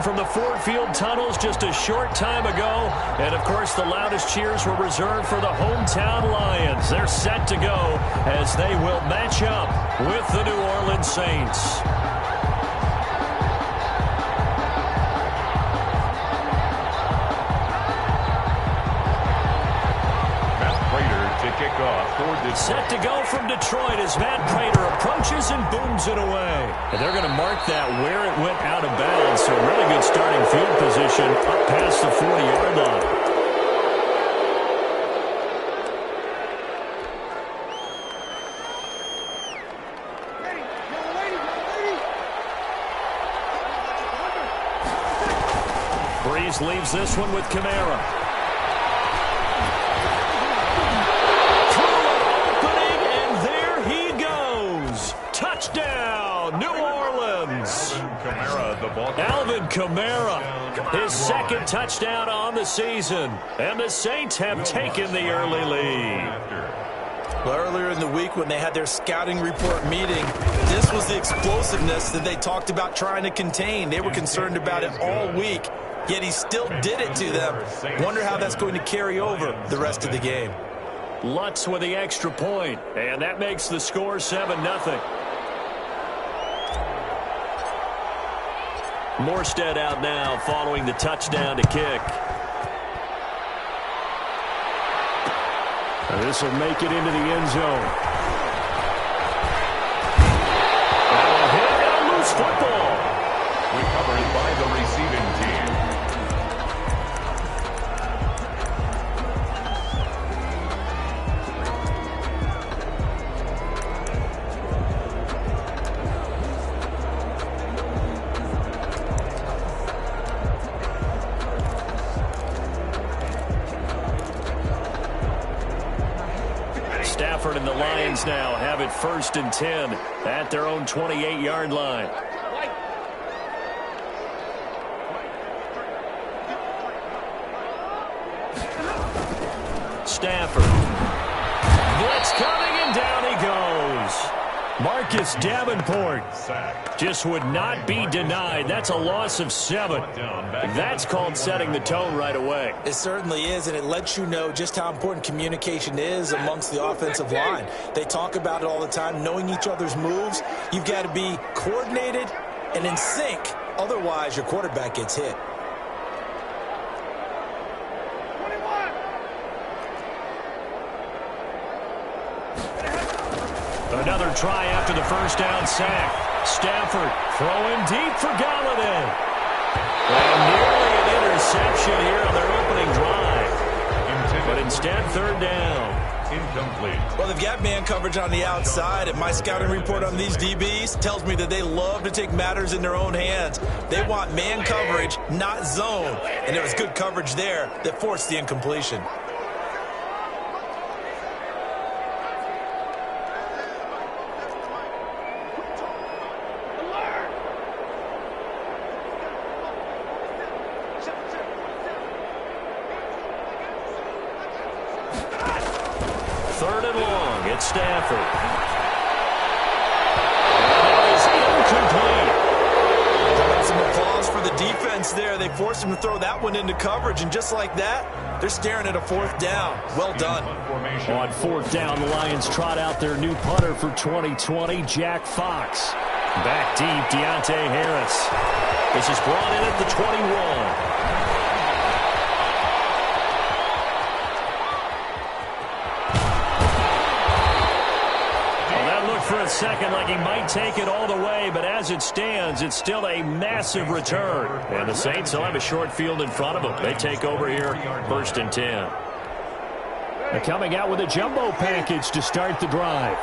from the Ford Field tunnels just a short time ago. And, of course, the loudest cheers were reserved for the hometown Lions. They're set to go as they will match up with the New Orleans Saints. Set to go from Detroit as Matt Prater approaches and booms it away. And they're going to mark that where it went out of bounds. So really good starting field position up past the 40-yard line. Breeze leaves this one with Kamara. Touchdown, New Orleans. Alvin Kamara, his second touchdown on the season. And the Saints have taken the early lead. Well, earlier in the week when they had their scouting report meeting, this was the explosiveness that they talked about trying to contain. They were concerned about it all week, yet he still did it to them. Wonder how that's going to carry over the rest of the game. Lutz with the extra point, and that makes the score 7-0. Morstead out now following the touchdown to kick. This will make it into the end zone. Now a hit and a loose football. Recovered by the receiving team. Stafford and the Lions now have it 1st and 10 at their own 28-yard line. Stafford. Blitz coming, and down he goes. Marcus Davenport just would not be denied. That's a loss of 7. That's called setting the tone right away. It certainly is, and it lets you know just how important communication is amongst the offensive line. They talk about it all the time, knowing each other's moves. You've got to be coordinated and in sync. Otherwise, your quarterback gets hit. Another try after the first down sack. Stafford throwing deep for Galladay. And nearly an interception here on their opening drive. But instead, 3rd down. Incomplete. Well, they've got man coverage on the outside, and my scouting report on these DBs tells me that they love to take matters in their own hands. They want man coverage, not zone. And there was good coverage there that forced the incompletion. It's Stafford. That is incomplete. Some applause for the defense there. They forced him to throw that one into coverage, and just like that, they're staring at a 4th down. Well done. On 4th down, the Lions trot out their new punter for 2020, Jack Fox. Back deep, Deontay Harris. This is brought in at the 21. For a second like he might take it all the way, but as it stands, it's still a massive return. And the Saints will have a short field in front of them. They take over here, 1st and 10. They're coming out with a jumbo package to start the drive.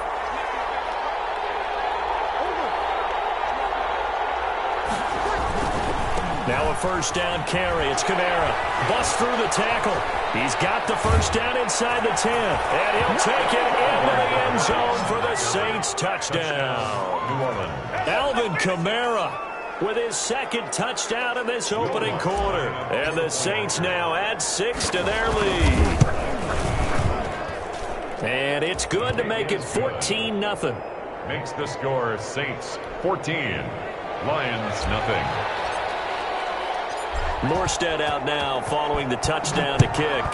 Now a 1st down carry. It's Kamara. Busts through the tackle. He's got the 1st down inside the 10. And he'll take it into the end zone for the Saints touchdown. New Orleans. Alvin Kamara with his 2nd touchdown in this opening quarter. And the Saints now add 6 to their lead. And it's good to make it 14-0. Makes the score Saints 14, Lions nothing. Morstead out now following the touchdown to kick.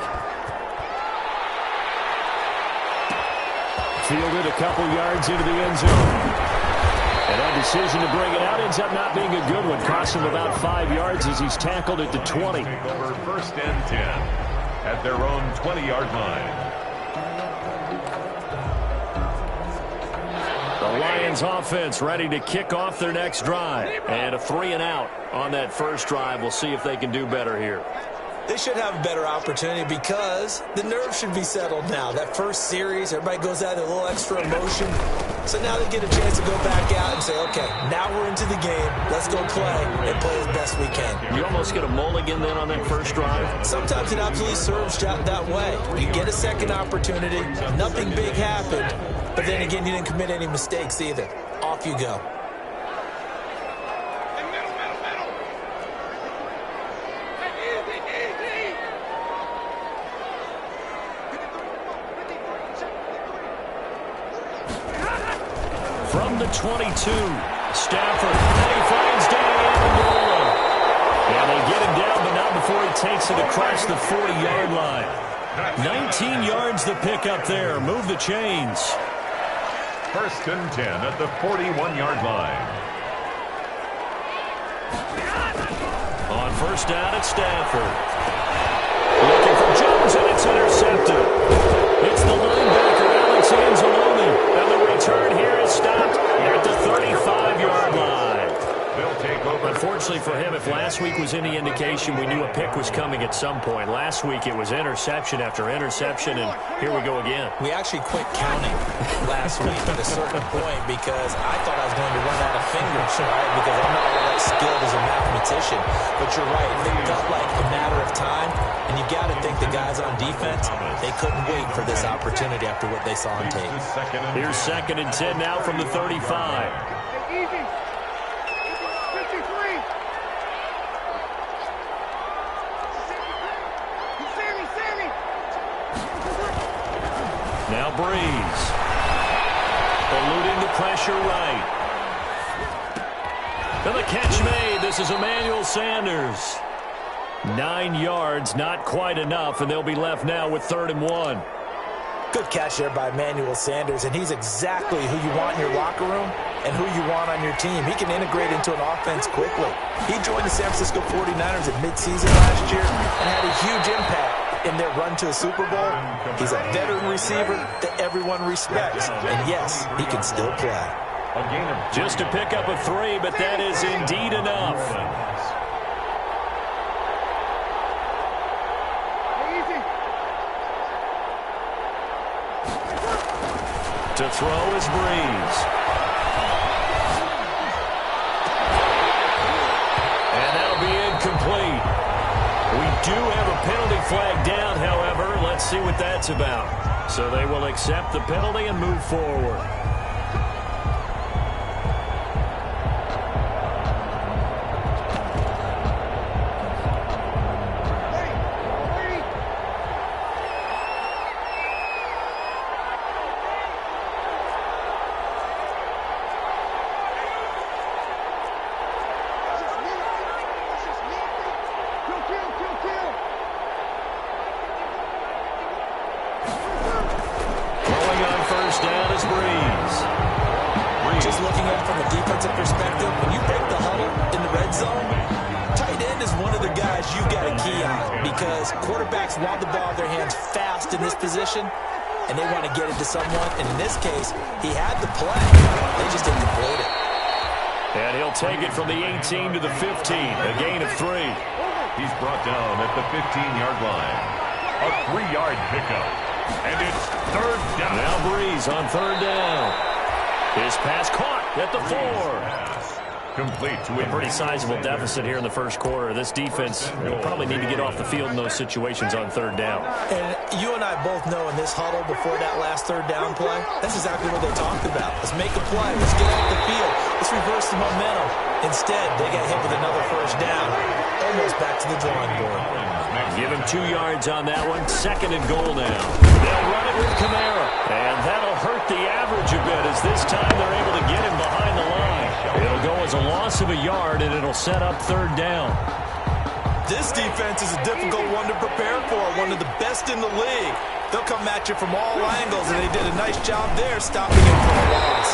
Fielded a couple yards into the end zone. And that decision to bring it out ends up not being a good one. Cost him about 5 yards as he's tackled at the 20. Take over 1st and 10 at their own 20-yard line. The Lions offense ready to kick off their next drive. And a 3-and-out on that first drive. We'll see if they can do better here. They should have a better opportunity because the nerves should be settled now. That first series, everybody goes out with a little extra emotion. So now they get a chance to go back out and say, okay, now we're into the game. Let's go play and play as best we can. You almost get a mulligan then on that first drive? Sometimes it absolutely serves that way. You get a second opportunity. Nothing big happened. But then again, you didn't commit any mistakes either. Off you go. From the 22, Stafford, and he finds Danny Amendola. And they get him down, but not before he takes it across the 40-yard line. 19 yards the pick up there. Move the chains. 1st and 10 at the 41-yard line. On first down at Stafford. Looking for Jones, and it's intercepted. It's the linebacker, Alex Anzalone. And the return here is stopped at the 35-yard line. They'll take over. Unfortunately for him, if last week was any indication, we knew a pick was coming at some point. Last week it was interception after interception, and here we go again. We actually quit counting last week at a certain point because I thought I was going to run out of fingers, right? Because I'm not all that skilled as a mathematician. But you're right. It felt like a matter of time, and you got to think the guys on defense, they couldn't wait for this opportunity after what they saw on tape. Here's 2nd and 10 now from the 35. Now Breeze. Eluding the pressure right. And the catch made. This is Emmanuel Sanders. 9 yards, not quite enough, and they'll be left now with 3rd and 1. Good catch there by Emmanuel Sanders, and he's exactly who you want in your locker room and who you want on your team. He can integrate into an offense quickly. He joined the San Francisco 49ers at midseason last year and had a huge impact in their run to a Super Bowl. He's a veteran receiver that everyone respects, and yes, he can still play. Just to pick up a 3, but that is indeed enough. To throw is Breeze. And that'll be incomplete. We do have a penalty flag down, however. Let's see what that's about. So they will accept the penalty and move forward. Just looking at it from a defensive perspective, when you break the huddle in the red zone, tight end is one of the guys you've got to key on because quarterbacks want the ball in their hands fast in this position, and they want to get it to someone. And in this case, he had the play. They just didn't complete it. And he'll take it from the 18 to the 15, a gain of 3. He's brought down at the 15-yard line. A 3-yard pickup. And it's 3rd down. Now Breeze on 3rd down. His pass caught at the 4. Complete to a pretty sizable deficit here in the first quarter. This defense will probably need to get off the field in those situations on 3rd down. And you and I both know in this huddle before that last 3rd down play, that's exactly what they talked about. Let's make a play. Let's get off the field. Let's reverse the momentum. Instead, they got hit with another 1st down. Almost back to the drawing board. Give him 2 yards on that one. 2nd and goal now. They'll run it with Kamara. And that'll hurt the average a bit as this time they're able to get him behind the line. It'll go as a loss of a yard, and it'll set up 3rd down. This defense is a difficult one to prepare for, one of the best in the league. They'll come at you from all angles, and they did a nice job there stopping him from a loss.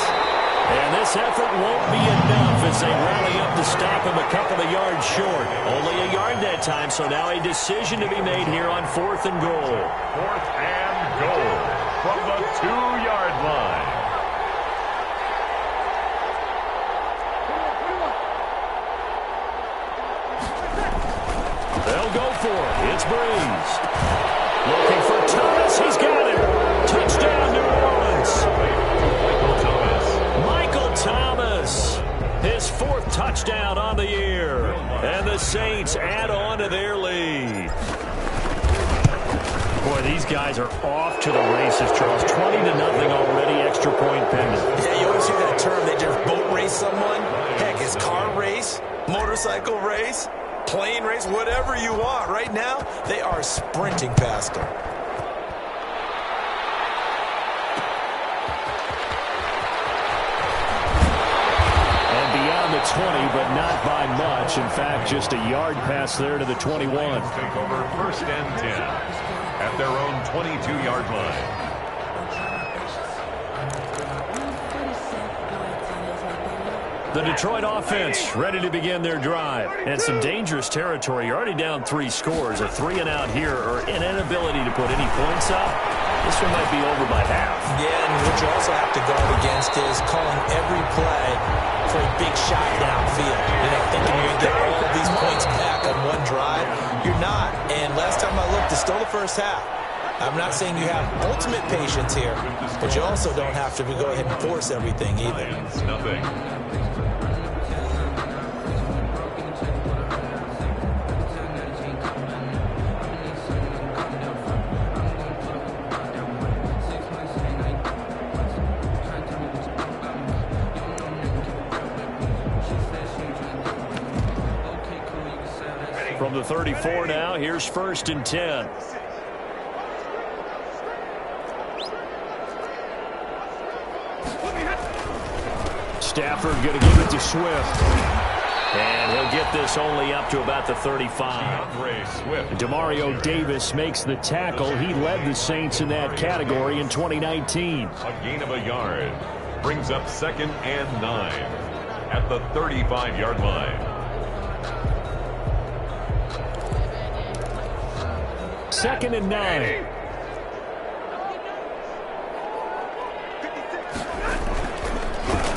And this effort won't be enough as they rally up to stop him a couple of yards short. Only a yard that time, so now a decision to be made here on 4th and goal. 4th and goal from the 2-yard line. They'll go for it. It's Breeze. Looking for Thomas. He's got it. Touchdown, New Orleans. Michael Thomas. His 4th touchdown on the year. And the Saints add on to their lead. Boy, these guys are off to the races, Charles. 20-0 already, extra point pending. Yeah, you always hear that term. They just boat race someone. Heck, it's car race, motorcycle race, plane race, whatever you want. Right now, they are sprinting past them. And beyond the 20, but not by much. In fact, just a yard pass there to the 21. Take over 1st and 10 at their own 22-yard line. The Detroit offense ready to begin their drive. And some dangerous territory. You're already down 3 scores. A 3-and-out here or an inability to put any points up. This one might be over by half. Yeah, and what you also have to guard against is calling every play for a big shot downfield. You know, thinking you're going to get all of these points back on one drive. You're not. And last time I looked, it's still the first half. I'm not saying you have ultimate patience here, but you also don't have to go ahead and force everything either. Nothing. From the 34 now, here's 1st and 10. Stafford going to give it to Swift. And he'll get this only up to about the 35. Demario Davis makes the tackle. He led the Saints in that category in 2019. A gain of a yard brings up 2nd and 9 at the 35-yard line. 2nd and 9.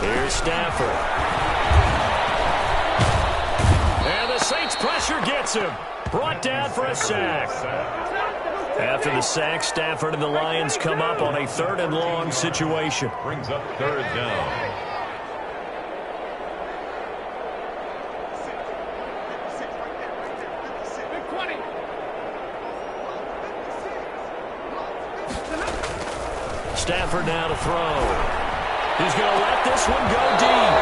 Here's Stafford. And the Saints pressure gets him. Brought down for a sack. After the sack, Stafford and the Lions come up on a 3rd and long situation. Brings up 3rd down. Stafford now to throw. He's going to let this one go deep.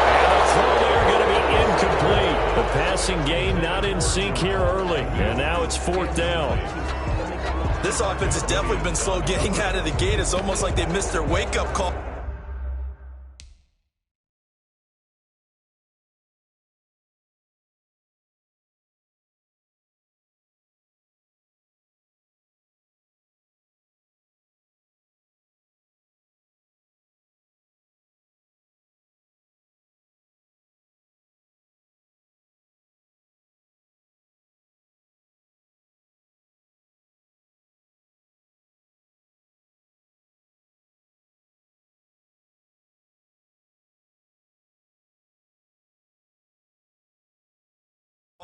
And the throw there going to be incomplete. The passing game not in sync here early. And now it's 4th down. This offense has definitely been slow getting out of the gate. It's almost like they missed their wake-up call.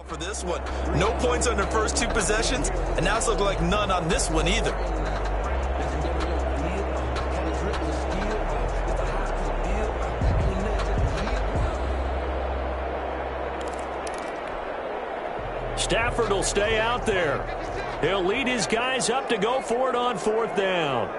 For this one, no points on their first 2 possessions, and now it's looking like none on this one either. Stafford will stay out there. He'll lead his guys up to go for it on 4th down.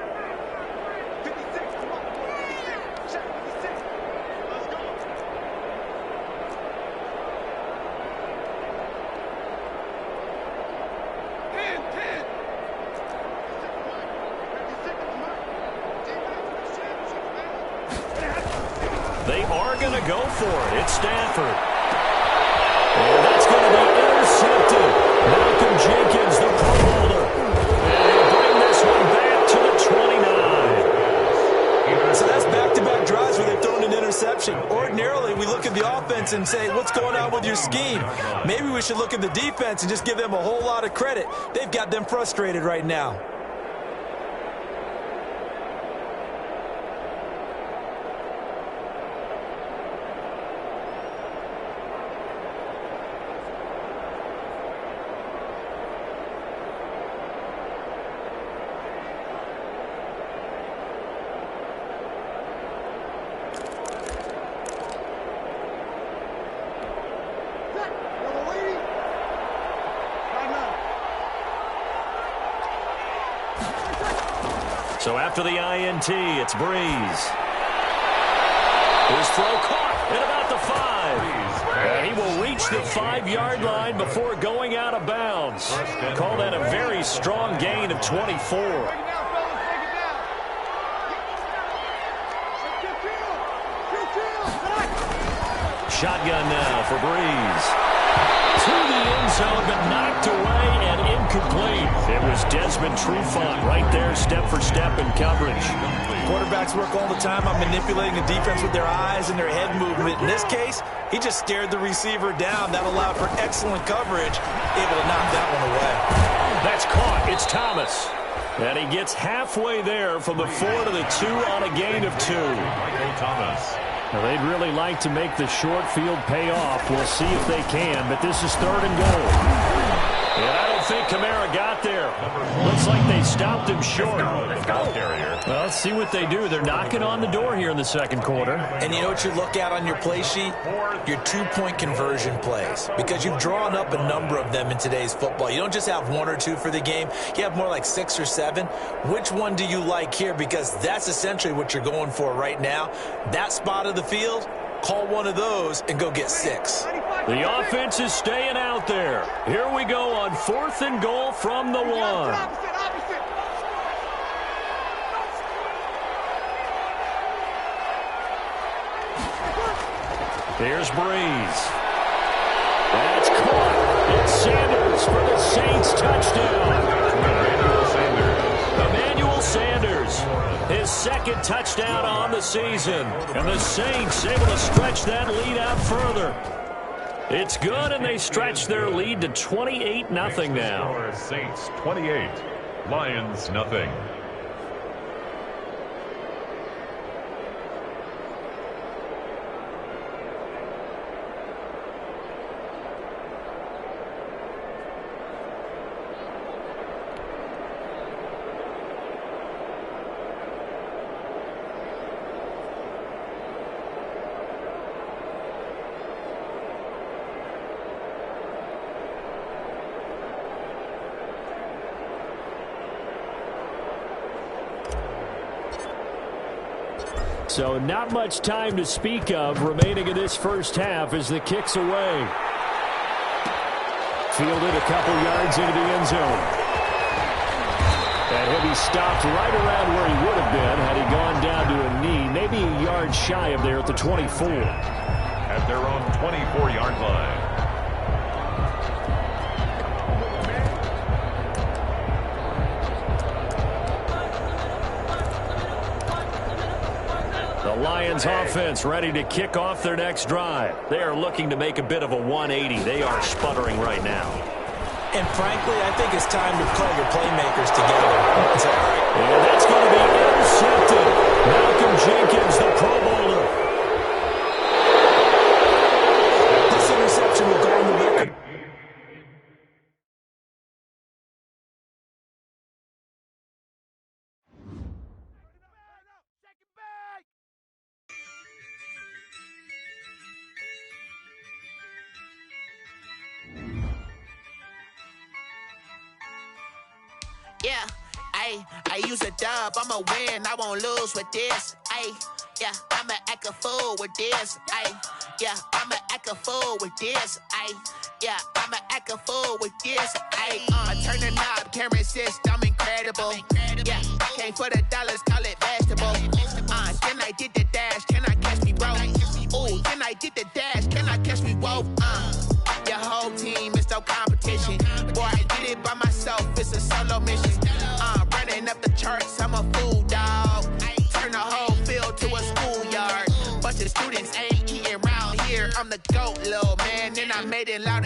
They are going to go for it. It's Stafford. And that's going to be intercepted. offense and say, what's going on with your scheme? Maybe we should look at the defense and just give them a whole lot of credit. They've got them frustrated right now. So after the INT, it's Breeze. His throw caught at about the 5. And he will reach the 5-yard line before going out of bounds. Call that a very strong gain of 24. Shotgun now for Breeze. To the end zone, but knocked away and incomplete. It was Desmond Trufant right there, step for step in coverage. Quarterbacks work all the time on manipulating the defense with their eyes and their head movement. In this case, he just stared the receiver down. That allowed for excellent coverage, able to knock that one away. That's caught. It's Thomas. And he gets halfway there from the 4 to the 2 on a gain of 2. Michael Thomas. Now, they'd really like to make the short field pay off. We'll see if they can, but this is 3rd and goal. And I don't think Kamara got there. Looks like they stopped him short. Well, let's see what they do. They're knocking on the door here in the second quarter. And you know what you look at on your play sheet? Your 2-point conversion plays. Because you've drawn up a number of them in today's football. You don't just have 1 or 2 for the game. You have more like 6 or 7. Which one do you like here? Because that's essentially what you're going for right now. That spot of the field, call one of those and go get 6. The offense is staying out there. Here we go on 4th and goal from the 1. Here's Breeze. That's caught. It's Sanders for the Saints touchdown. Emmanuel Sanders, his 2nd touchdown on the season. And the Saints able to stretch that lead out further. It's good, and they stretch their lead to 28-0 now. Saints 28, Lions nothing. So not much time to speak of remaining in this first half as the kick's away. Fielded a couple yards into the end zone. And he'll be stopped right around where he would have been had he gone down to a knee, maybe a yard shy of there at the 24. At their own 24-yard line. The Lions offense ready to kick off their next drive. They are looking to make a bit of a 180. They are sputtering right now. And frankly, I think it's time to call your playmakers together. It's all right. And that's going to be intercepted. Malcolm Jenkins, the Pro Bowler. This interception will go on the record. Yeah, I use a dub, I'ma win, I won't lose with this. Yeah, I'ma act a fool with this. Yeah, I'ma act a fool with this. Yeah, I'ma act a fool with this. I turn the knob, camera assist, I'm incredible. Yeah, came for the dollars, call it vegetable. Then I did the dash, can I catch me, bro? Ooh, then I did the dash, can I catch me, whoa? Your whole team is no competition. Boy, I did it by myself, it's a solo mission. Running up the charts, I'm a fool, dog. Turn the whole field to a schoolyard. Bunch of students ain't eating around here. I'm the GOAT, little man. And I made it loud